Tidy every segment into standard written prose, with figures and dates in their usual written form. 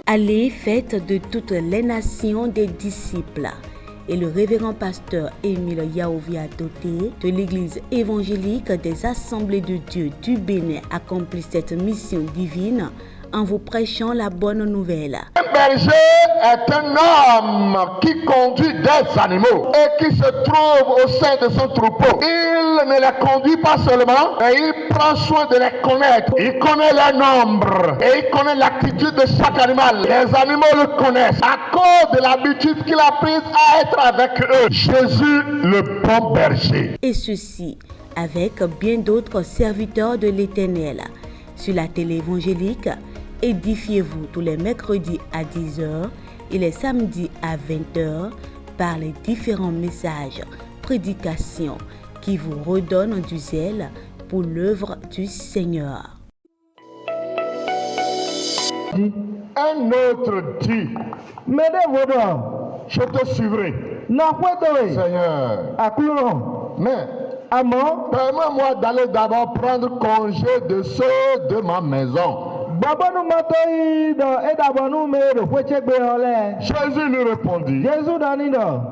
Allez, faites de toutes les nations des disciples. Et le révérend pasteur Émile Yaouvia Doté de l'église évangélique des Assemblées de Dieu du Bénin accomplit cette mission divine en vous prêchant la bonne nouvelle. Un berger est un homme qui conduit des animaux et qui se trouve au sein de son troupeau. Il ne les conduit pas seulement, mais il prend soin de les connaître. Il connaît leur nombre et il connaît l'attitude de chaque animal. Les animaux le connaissent à cause de l'habitude qu'il a prise à être avec eux. Jésus, le bon berger. Et ceci avec bien d'autres serviteurs de l'Éternel. Sur la télé évangélique, édifiez-vous tous les mercredis à 10h et les samedis à 20h par les différents messages, prédications qui vous redonnent du zèle pour l'œuvre du Seigneur. Un autre dit, je te suivrai. Seigneur, mais permets-moi d'aller d'abord prendre congé de ceux de ma maison. Jésus lui répondit,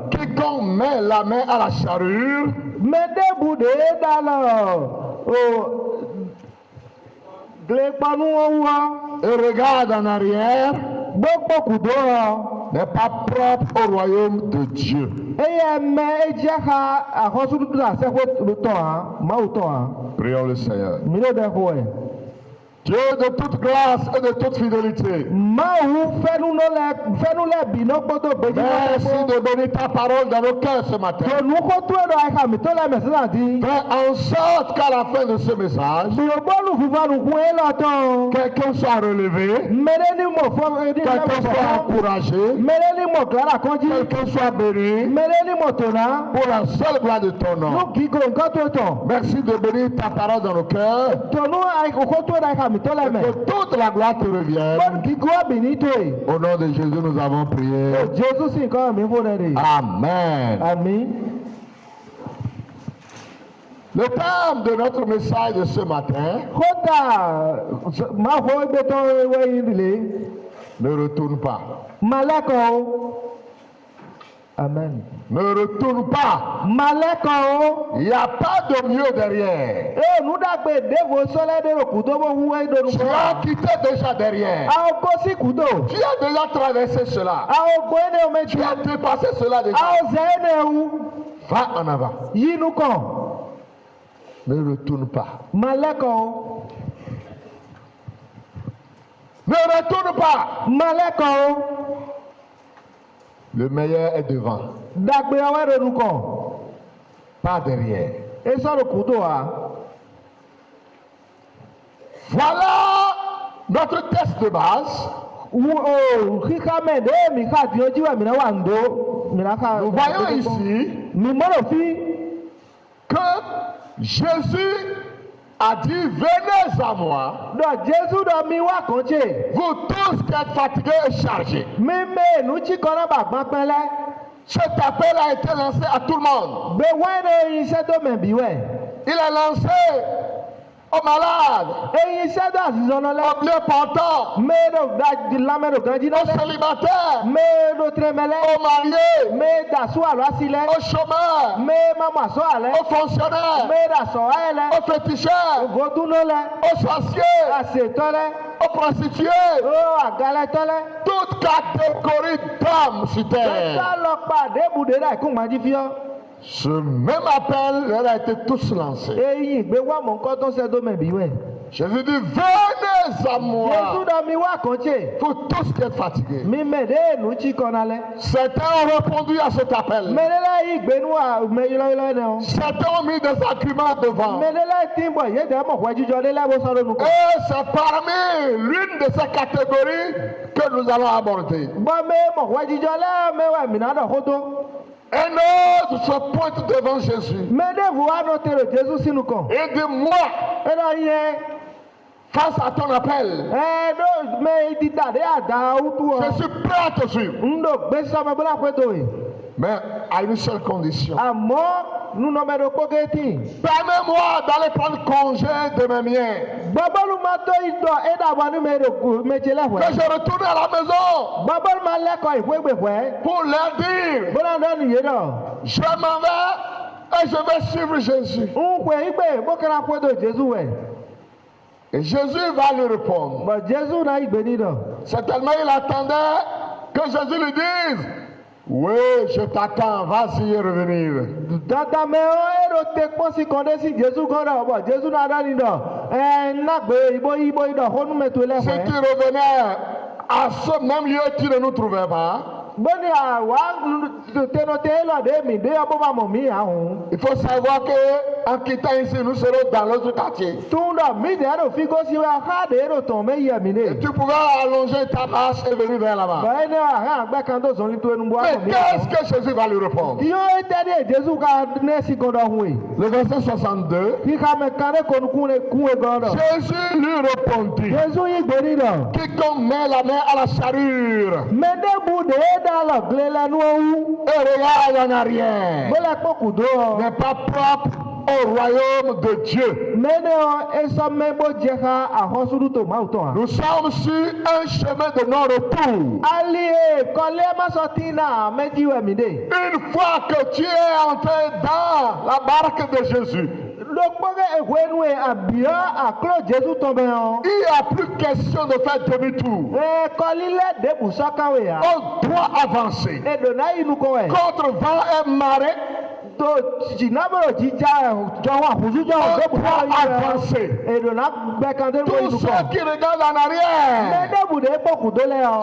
quiconque met la main à la charrue et regarde en arrière n'est pas propre au royaume de Dieu. Prions le Seigneur. Dieu de toute grâce et de toute fidélité, merci de bénir ta parole dans nos cœurs ce matin. Fais en sorte qu'à la fin de ce message, quelqu'un soit relevé, quelqu'un soit encouragé, quelqu'un soit béni pour la seule gloire de ton nom. Merci de bénir ta parole dans nos cœurs. Que toute la gloire te revienne. Au nom de Jésus, nous avons prié. Amen. Le thème de notre message de ce matin, ne retourne pas. Amen. Ne retourne pas. Il n'y a pas de mieux derrière. Tu as quitté déjà derrière. Tu as déjà traversé cela. Tu as dépassé cela déjà. Va en avant. Ne retourne pas. Ne retourne pas. Le meilleur est devant. Pas derrière. Voilà notre test de base. Nous voyons ici que Jésus a dit, venez à moi, vous tous qui êtes fatigués et chargés. Cet appel a été lancé à tout le monde. Il est lancé aux malades, aux vieux portants, aux célibataires, aux mariés, aux chômeurs, aux fonctionnaires, aux féticheurs, aux sorciers, aux prostituées, toute catégorie d'hommes sur terre. Ce même appel leur a été tous lancé. Jésus dit, venez à moi, vous tous qui êtes fatigués. Certains ont répondu à cet appel. Certains ont mis des arguments devant. Et c'est parmi l'une de ces catégories que nous allons aborder. Un autre se pointe devant Jésus. Et dit, moi, face à ton appel, je suis prêt à te suivre. Mais à une seule condition. Permets-moi d'aller prendre congé de mes miens. Que je retourne à la maison pour leur dire, je m'en vais et je vais suivre Jésus. Et Jésus va lui répondre. Certainement il attendait que Jésus lui dise, oui, je t'attends, vas-y et revenir. Si tu revenais à ce même lieu, tu ne nous trouvais pas. Il faut savoir que en quittant ici, nous serons dans l'autre quartier. Et tu pouvais allonger ta marche et venir vers là-bas. Mais qu'est-ce que Jésus va lui répondre? Le verset 62. Jésus lui répondit, quiconque met la main à la charrure et regarde en arrière n'est pas propre au royaume de Dieu. Nous sommes sur un chemin de non-retour. Une fois que tu es entré dans la barque de Jésus, il n'y a plus question de faire demi-tour. On doit avancer. Contre vent et marée, on doit avancer. Tous ceux qui regardent en arrière,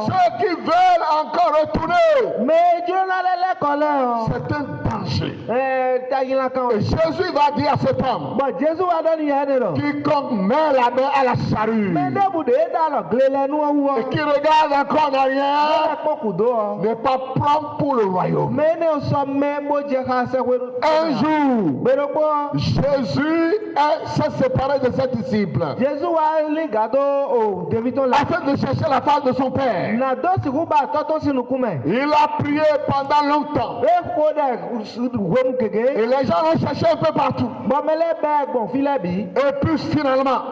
ceux qui veulent encore retourner, c'est un danger. Et Jésus va dire à cet homme, quiconque met la main à la charrue et qui regarde encore en arrière n'est pas prompt pour le royaume. Un jour, Jésus s'est séparé de ses disciples afin de chercher la face de son père. Il a prié pendant longtemps et les gens l'ont cherché un peu partout. Et puis finalement,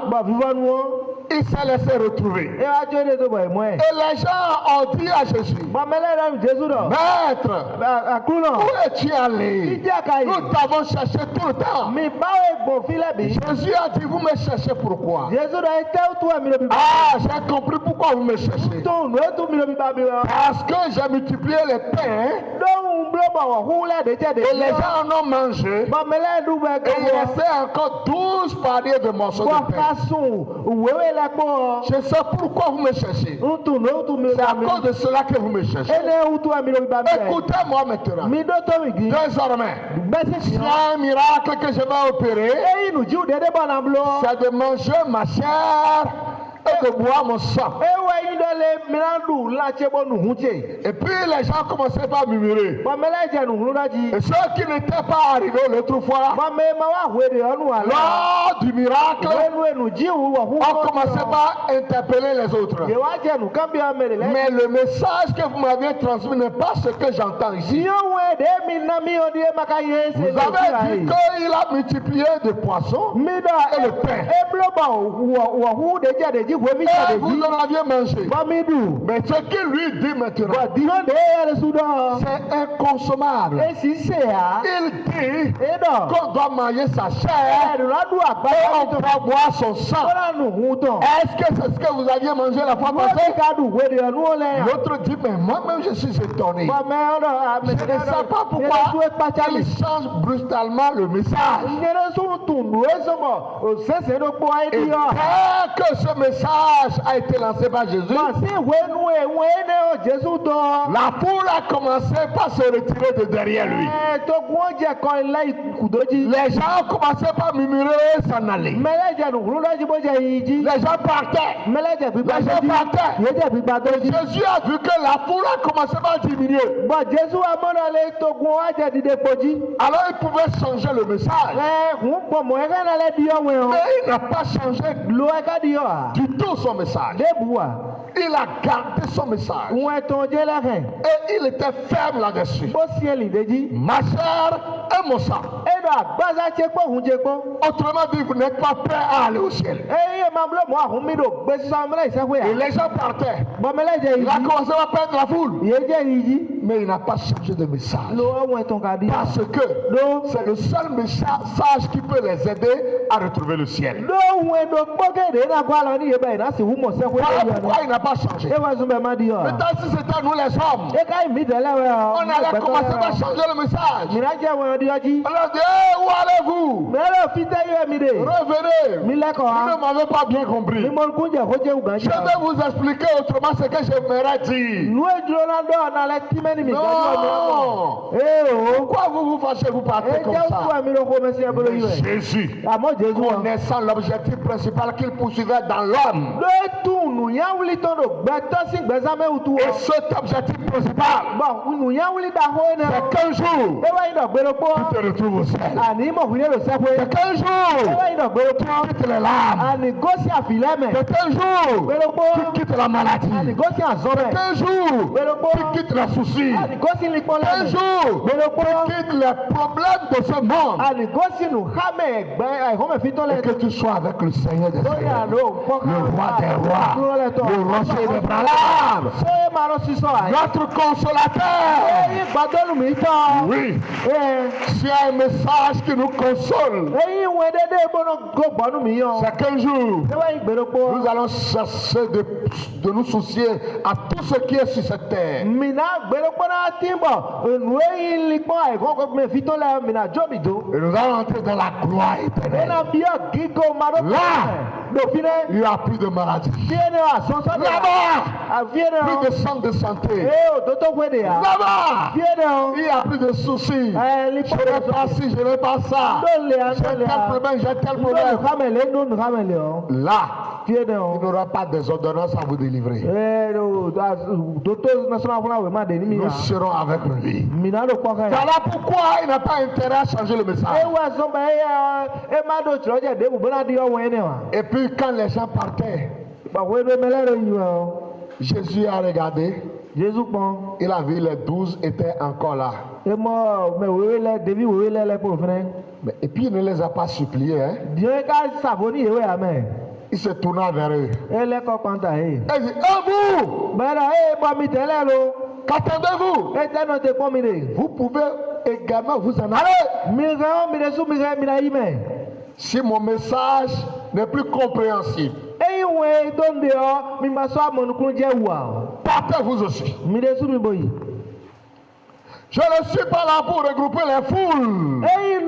il s'est laissé retrouver. Et les gens ont dit à Jésus, Maître, où es-tu allé? Nous t'avons cherché tout le temps. Jésus a dit, vous me cherchez pourquoi? Ah, j'ai compris pourquoi vous me cherchez. Parce que j'ai multiplié les pains et les gens en ont mangé. Et il restait encore 12 paniers de morceaux de pain. Je sais pourquoi vous me cherchez. C'est à cause de cela que vous me cherchez. Écoutez-moi maintenant. Désormais, c'est un miracle que je vais opérer. C'est de manger ma chair et de boire mon sang. Et puis les gens commençaient par murmurer. Et ceux qui n'étaient pas arrivés l'autre fois, lors du miracle, on commençait par interpeller les autres. Mais le message que vous m'aviez transmis n'est pas ce que j'entends ici. Vous avez dit qu'il a multiplié de poissons et le pain. Et vous en aviez mangé. Mais ce qu'il lui dit maintenant, c'est inconsommable. Il dit qu'on doit manger sa chair et on doit boire son sang. Est-ce que c'est ce que vous aviez mangé la fois passée? L'autre dit, mais moi-même je suis étonné. Je ne sais pas pourquoi il change brutalement le message. Et dès que ce message a été lancé par Jésus, la foule a commencé par se retirer de derrière lui. Les gens ont commencé par murmurer et s'en aller. Les gens partaient. Et Jésus a vu que la foule a commencé par diminuer. Alors il pouvait changer le message. Mais il n'a pas changé du tout son message. Il a a gardé son message. Et il était ferme là-dessus. Ma chair et mon sang. Autrement dit, vous n'êtes pas prêt à aller au ciel. Et les gens partaient. Il a commencé à perdre la foule. Mais il n'a pas changé de message. Parce que c'est le seul message qui peut les aider à retrouver le ciel. Voilà pourquoi il n'a pas changé. Maintenant, si c'était nous les hommes, on allait commencer à changer le message. On a dit, hey, où allez-vous? Revenez. Vous ne m'avez pas bien compris. Je vais vous expliquer autrement ce que j'aimerais dire. Non. Pourquoi vous vous fâchez, vous partez comme ça? Mais Jésus, connaissant l'objectif principal qu'il poursuivait dans l'homme, et cet objectif principal, c'est qu'un jour, tu te retrouves au ciel. C'est qu'un jour, tu quittes les larmes. C'est qu'un jour, tu quittes la maladie. C'est qu'un jour, tu quittes les soucis. Un jour, tu quittes les problèmes de ce monde. Et que tu sois avec le Seigneur des Seigneurs, le roi des rois, le rocher de Braham, notre consolateur. Oui, c'est un message qui nous console. C'est qu'un jour, nous allons cesser de nous soucier à tout ce qui est sur cette terre. Et nous allons entrer dans la gloire éternelle. Là, il n'y a plus de maladie. Là-bas, plus de centre de santé. Là-bas, il n'y a plus de soucis. Je n'ai pas ci, je n'ai pas ça. J'ai tel problème. Là, il n'y aura pas des ordonnances à vous délivrer. Nous serons avec lui. Voilà pourquoi il n'a pas intérêt à changer le message. Et puis quand les gens partaient, Jésus a regardé. Il a vu les 12 étaient encore là. Et puis il ne les a pas suppliés. Hein? Il se tourna vers eux. Et il dit, vous, qu'attendez-vous? Vous pouvez également vous en aller. Si mon message n'est plus compréhensible, partez vous aussi. Je ne suis pas là pour regrouper les foules et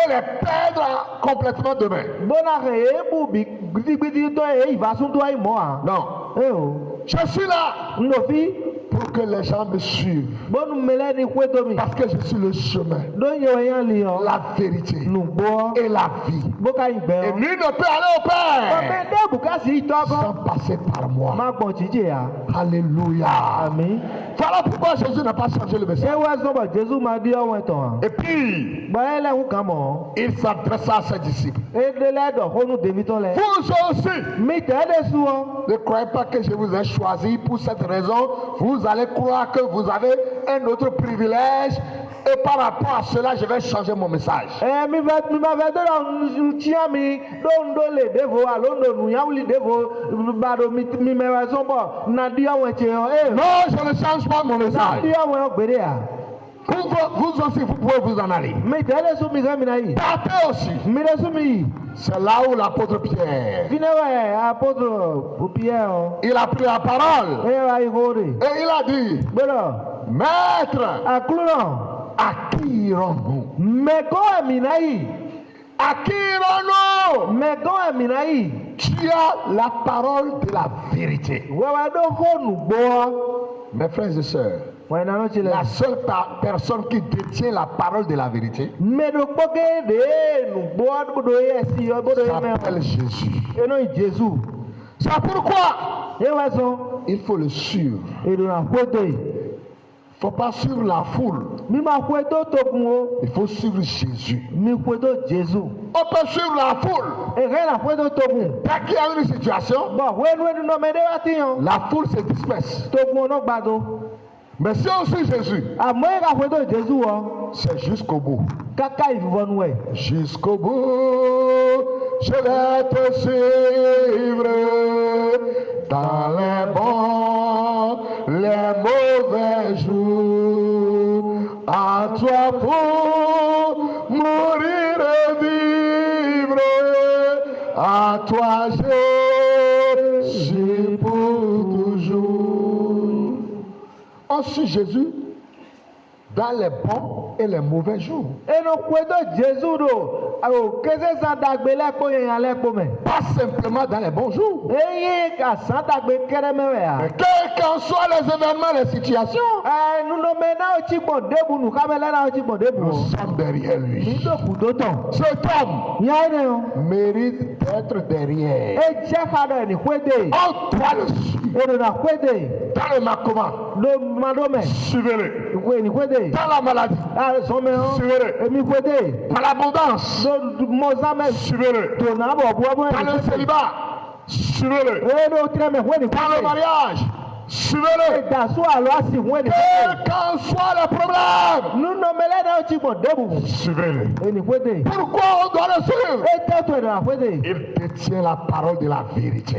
les perdre complètement demain. Non. Je suis là pour que les gens me suivent. Parce que je suis le chemin, la vérité et la vie. Et nul ne peut aller au Père sans passer par moi. Alléluia. Amen. Voilà pourquoi Jésus n'a pas changé le message. Et puis, il s'adressa à ses disciples. Vous aussi, ne croyez pas que je vous ai choisi pour cette raison. Vous allez croire que vous avez un autre privilège. Et par rapport à cela, je vais changer mon message. Non, je ne change pas mon message. Vous aussi, vous pouvez vous en aller. Partez aussi. C'est là où l'apôtre Pierre, il a pris la parole. Et il a dit, Maître, à qui irons-nous? À qui irons-nous? Tu as la parole de la vérité. Mes frères et sœurs, la seule personne qui détient la parole de la vérité s'appelle Jésus. C'est pourquoi il faut le suivre. Il ne faut pas suivre la foule. Il faut suivre Jésus. Jésus. On peut suivre la foule. Dès qu'il y a une situation, la foule se disperse. Mais si on suit Jésus, c'est jusqu'au bout. Jusqu'au bout, je vais te suivre dans les bons, les mauvais jours. À toi pour mourir et vivre, à toi je suis pour toujours. On suit Jésus dans les bons et les mauvais jours. Pas simplement dans les bons jours. Mais quels qu'en soient les événements, les situations, nous sommes derrière lui. Cet homme mérite d'être derrière. On doit le suivre. Dans le Makoma, suivez-le. Dans la maladie, suivez-le. Dans l'abondance, suivez-le. Dans le célibat, suivez-le. Dans le mariage, suivez-le. Quel qu'en soit le problème, suivez-le. Pourquoi on doit le suivre? Il détient la parole de la vérité.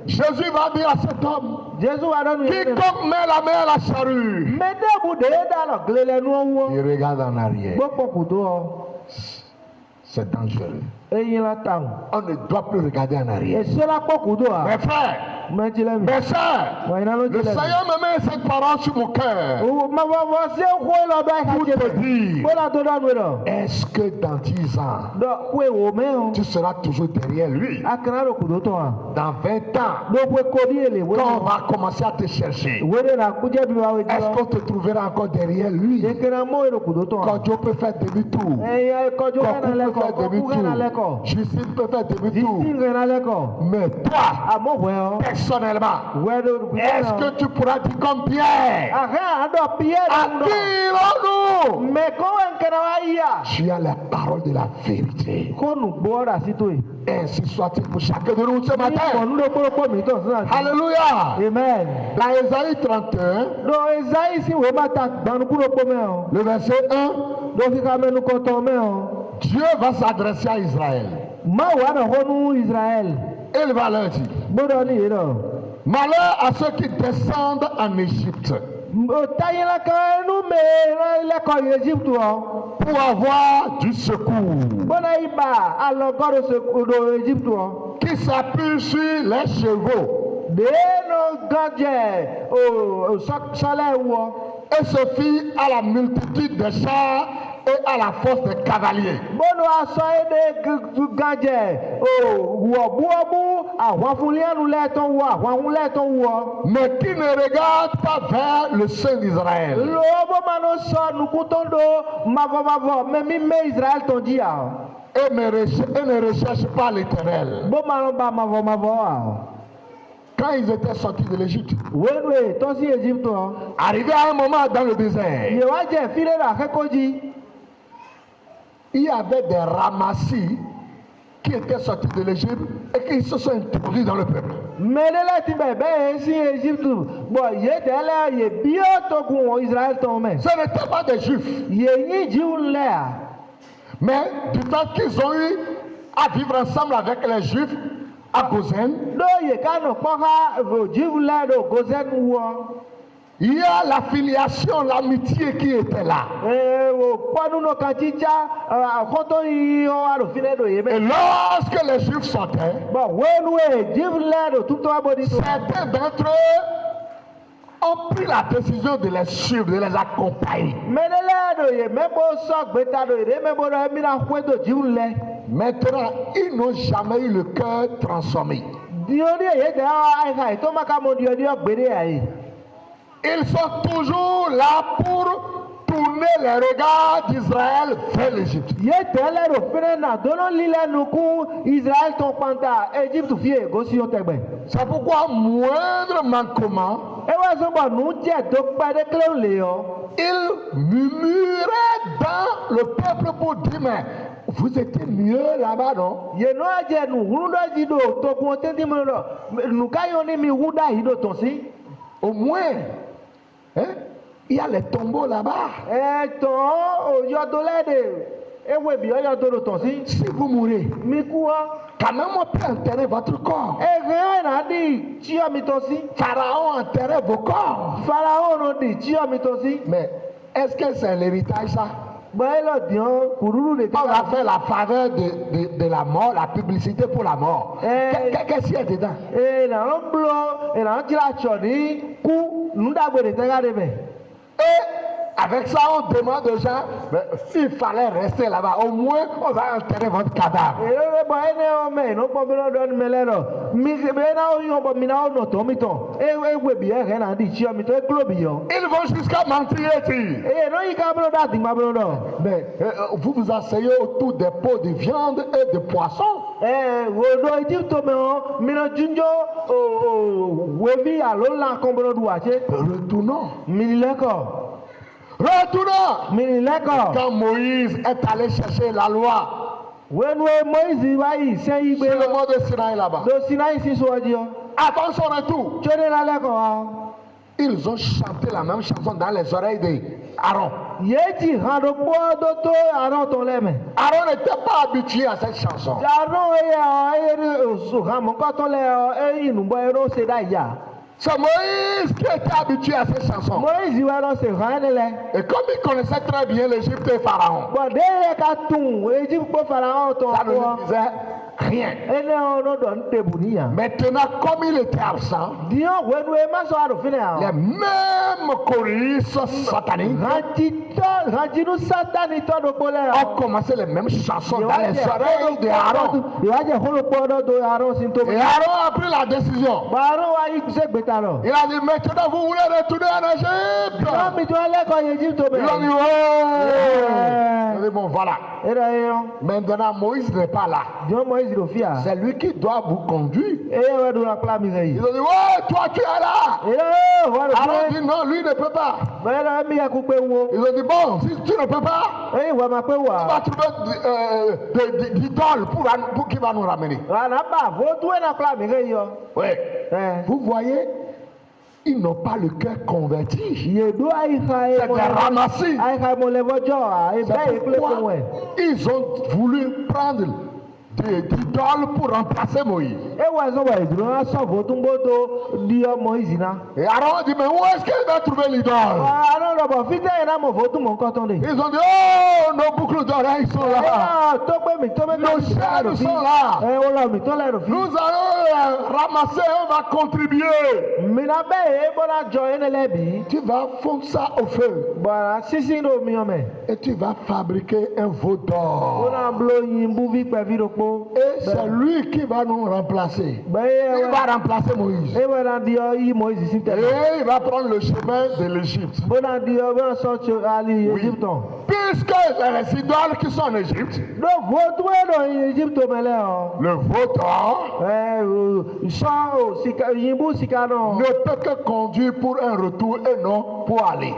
Jésus va dire à cet homme, quiconque met la main à la charrue, il regarde en arrière. C'est dangereux. On ne doit plus regarder en arrière. Mes frères, mes sœurs, le Seigneur me met cette parole sur mon cœur pour te dire, est-ce que dans 10 ans, tu seras toujours derrière lui? Dans 20 ans, quand on va commencer à te chercher, est-ce qu'on te trouvera encore derrière lui? Quand Dieu peut faire demi-tour, quand Dieu peut faire demi-tour, Justine peut faire demi-tour. Mais toi, personnellement, est-ce que tu pourras dire comme Pierre? À qui irons-nous? Tu as la parole de la vérité. Ainsi soit-il pour chacun de nous ce matin. Alléluia. Amen. Dans Ésaïe 31, le verset 1, Dieu va s'adresser à Israël. Il va leur dire, malheur à ceux qui descendent en Égypte pour avoir du secours, qui s'appuient sur les chevaux et se fient à la multitude des chars et à la force des cavaliers. Mais qui ne regarde pas vers le Saint d'Israël. Et ne recherche pas l'Éternel. Quand ils étaient sortis de l'Égypte, arrivé à un moment dans le désert, il y avait des ramassis qui étaient sortis de l'Égypte et qui se sont introduits dans le peuple. Ce n'étaient pas des Juifs. Mais du temps qu'ils ont eu à vivre ensemble avec les Juifs à Gozen, il y a l'affiliation, l'amitié qui était là. Et lorsque les Juifs sortaient, certains d'entre eux ont pris la décision de les suivre, de les accompagner. Maintenant, ils n'ont jamais eu le cœur transformé. Ils sont toujours là pour tourner tourné les regards d'Israël vers l'Égypte. C'est pourquoi moindre manquement, il murmurait dans le peuple pour dire, mais vous étiez mieux là-bas, non? Au moins, hein, il y a les tombeaux là-bas. Si vous mourrez, quand même on peut enterrer votre corps. Pharaon enterrait vos corps. Mais est-ce que c'est l'héritage ça? On va faire la faveur de la mort, la publicité pour la mort. Qu'est-ce qu'il y a dedans? Et avec ça, on demande aux gens, s'il fallait rester là-bas, au moins on va enterrer votre cadavre. Ils vont jusqu'à mentir et dire. Mais vous vous asseyez autour des pots de viande et de poisson. Retournons. Quand Moïse est allé chercher la loi sur le mont de Sinaï là-bas, avant son retour, ils ont chanté la même chanson dans les oreilles d'Aaron. Aaron n'était pas habitué à cette chanson. C'est Moïse qui était habitué à cette chanson. Et comme il connaissait très bien l'Égypte et Pharaon, ça ne lui disait rien. Maintenant, comme il était absent, les mêmes choristes sataniques ont commencé les mêmes chansons dans les oreilles d'Aaron. Et Aaron a pris la décision. Il a dit, maintenant vous voulez retourner en Égypte? Il a dit, ouais. Il a dit, bon voilà. Maintenant Moïse n'est pas là. C'est lui qui doit vous conduire. Il a dit, ouais, toi tu es là. Aaron dit, non, lui ne peut pas. Il a dit, bon, si tu ne peux pas, il va trouver d'idole pour qui va nous ramener. Oui. Vous voyez, ils n'ont pas le cœur converti. C'est des ramassis. Ils ont voulu prendre des idoles pour remplacer Moïse. Et Aaron dit, mais où est-ce qu'il va trouver l'idole? Ils ont dit, oh, nos boucles d'oreilles sont là. Nos chaînes sont là. Nous allons ramasser, on va contribuer. Tu vas fondre ça au feu. Et tu vas fabriquer un veau d'or. Et c'est lui qui va nous remplacer. Il va remplacer Moïse. Et il va prendre le chemin de l'Égypte. Oui. Puisque les idoles qui sont en Égypte, le veau d'or ne peut que conduire pour un retour et non pour aller.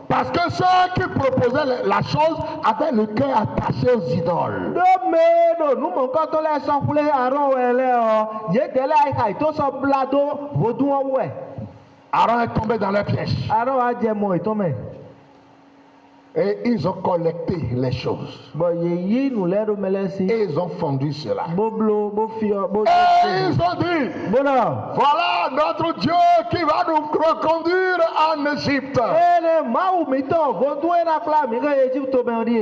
Parce que ceux qui proposaient la chose avaient le cœur attaché aux idoles. Aaron est tombé dans leur piège. Et ils ont collecté les choses. Et ils ont fondu cela. Et ils ont dit, voilà notre Dieu qui va nous reconduire en Égypte.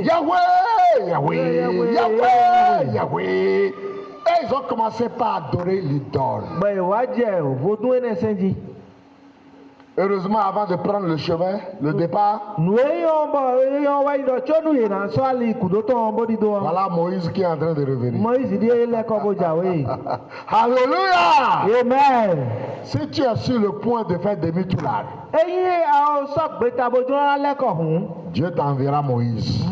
Yahweh, Yahweh, Yahweh, Yahweh. Et ils ont commencé par adorer l'idole. Heureusement, avant de prendre le chemin, le départ, voilà Moïse qui est en train de revenir. Alléluia! Amen. Si tu es sur le point de faire demi-tour là, Dieu t'enverra Moïse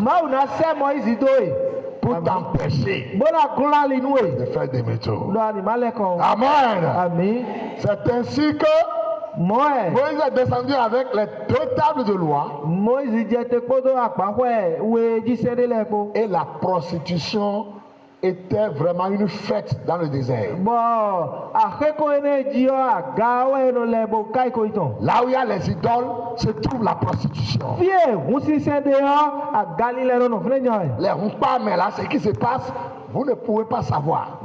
pour t'empêcher de faire demi-tour. Amen. Amen. C'est ainsi que Moïse est descendu avec les 2 tables de loi et la prostitution était vraiment une fête dans le désert. Là où il y a les idoles se trouve la prostitution. Les rumpas, mais là, ce qui se passe, vous ne pouvez pas savoir.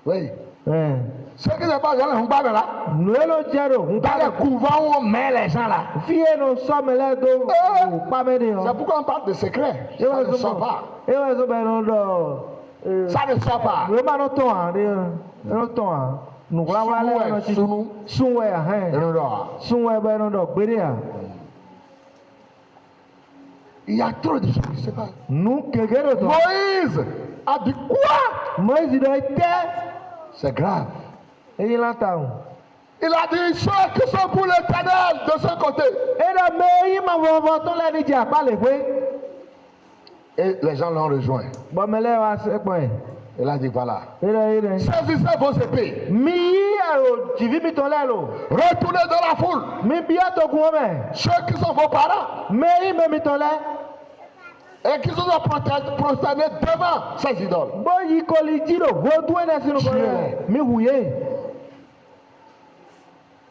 Oui. Ce qui se passe dans les rumpas, là, dans les couvents où on met les gens là. C'est pourquoi on parle de secret. Ça ne sort pas. Ça ne sort pas. Il y a trop de choses qui se passent. Moïse a dit quoi? C'est grave. Il a dit ceux qui sont pour l'Éternel de ce côté. Et les gens l'ont rejoint. Il a dit voilà. Saisissez vos épées. Retournez dans la foule. Ceux qui sont vos parents. Et qui sont prosternés devant ces idoles.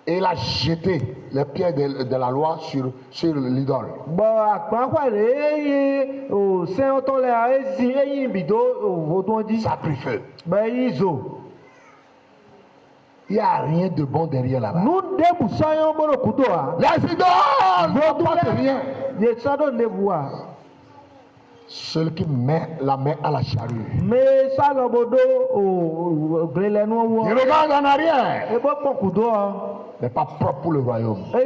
Et il a jeté les pierres de la loi sur l'idole. Ça a pris feu. Il n'y a rien de bon derrière là-bas. Les idoles ne portent rien. Celui qui met la main à la charrue. Il regarde en arrière. N'est pas propre pour le royaume. Que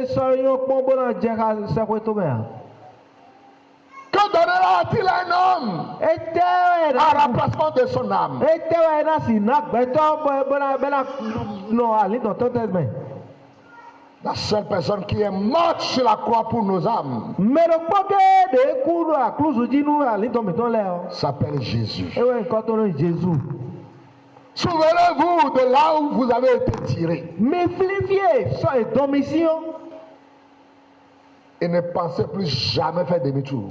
donnera-t-il à un homme en remplacement de son âme? La seule personne qui est morte sur la croix pour nos âmes s'appelle Jésus. Souvenez-vous de là où vous avez été tiré. Et ne pensez plus jamais faire demi-tour.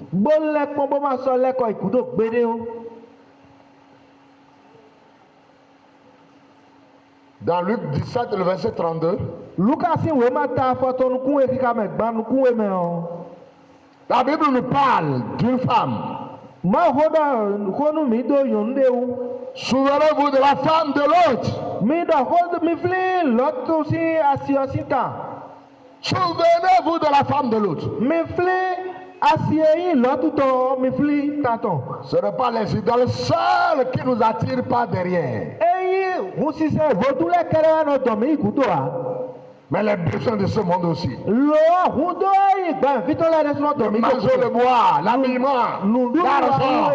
Dans Luc 17, le verset 32, la Bible nous parle d'une femme. Souvenez-vous de la femme de l'autre. Souvenez-vous de la femme de l'autre. Ce n'est pas les idoles seules qui nous attirent par derrière. Mais les besoins de ce monde aussi. Manger, le bois, l'habillement, l'argent.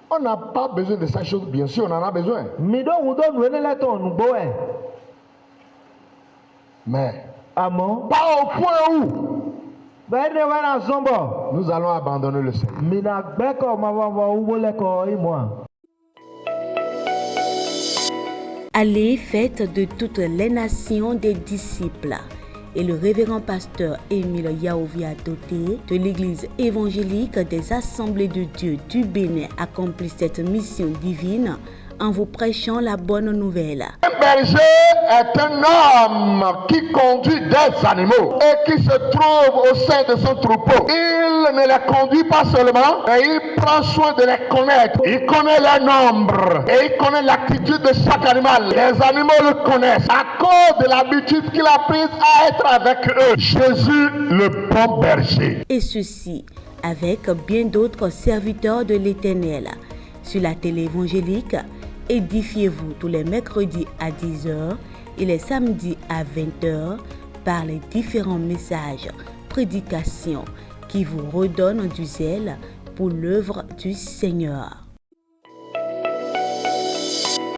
On n'a pas besoin de ces choses, bien sûr, on en a besoin. Mais pas au point où nous allons abandonner le Seigneur. Allez, faites de toutes les nations des disciples. Et le révérend pasteur Émile Yahovia Doté de l'église évangélique des Assemblées de Dieu du Bénin accomplit cette mission divine en vous prêchant la bonne nouvelle. Un berger est un homme qui conduit des animaux et qui se trouve au sein de son troupeau. Il ne les conduit pas seulement, mais il prend soin de les connaître. Il connaît leur nombre et il connaît l'attitude de chaque animal. Les animaux le connaissent à cause de l'habitude qu'il a prise à être avec eux. Jésus, le bon berger. Et ceci avec bien d'autres serviteurs de l'Éternel. Sur la télé évangélique Édifiez-vous tous les mercredis à 10h et les samedis à 20h par les différents messages, prédications qui vous redonnent du zèle pour l'œuvre du Seigneur.